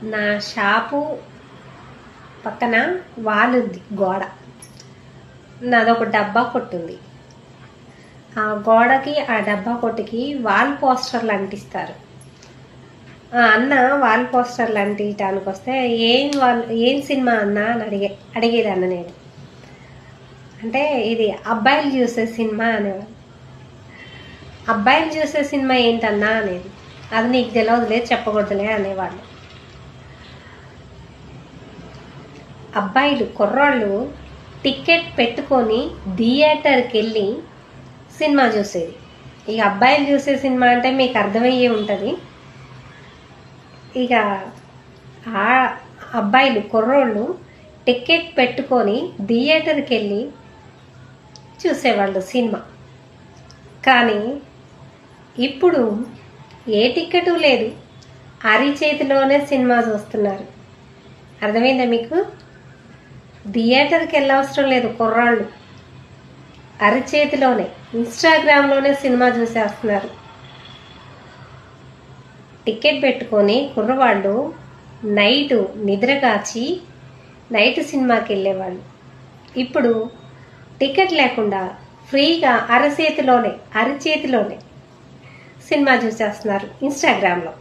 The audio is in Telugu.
నా షాపు పక్కన వాల్ ఉంది, గోడ. నాదొక డబ్బా కొట్టుంది. ఆ గోడకి ఆ డబ్బా కొట్టుకి వాల్ పోస్టర్లు అంటిస్తారు. అన్న వాల్ పోస్టర్లు అంటించడానికి వస్తే ఏం సినిమా అన్న అని అడిగేదన్న నేను. అంటే ఇది అబ్బాయిలు చూసే సినిమా అనేవాడు. అబ్బాయిలు చూసే సినిమా ఏంటన్నా అనేది. అది నీకు తెలియదులే, చెప్పకూడదులే అనేవాళ్ళు. అబ్బాయిలు కుర్రాళ్ళు టికెట్ పెట్టుకొని థియేటర్కి వెళ్ళి సినిమా చూసేది. ఇక అబ్బాయిలు చూసే సినిమా అంటే మీకు అర్థమయ్యే ఉంటుంది. ఇక ఆ అబ్బాయిలు కుర్రోళ్ళు టికెట్ పెట్టుకొని థియేటర్కి వెళ్ళి చూసేవాళ్ళు సినిమా. కానీ ఇప్పుడు ఏ టికెటు లేదు, అరిచేతిలోనే సినిమా చూస్తున్నారు. అర్థమైందా మీకు? థియేటర్కి వెళ్ళవసరం లేదు కుర్రాళ్ళు, అరిచేతిలోనే ఇన్స్టాగ్రామ్లోనే సినిమా చూసేస్తున్నారు. టికెట్ పెట్టుకొని కుర్రవాళ్ళు నైటు నిద్రగాచి నైట్ సినిమాకి వెళ్ళేవాళ్ళు. ఇప్పుడు టికెట్ లేకుండా ఫ్రీగా అరిచేతిలోనే సినిమా చూసేస్తున్నారు ఇన్స్టాగ్రామ్లో.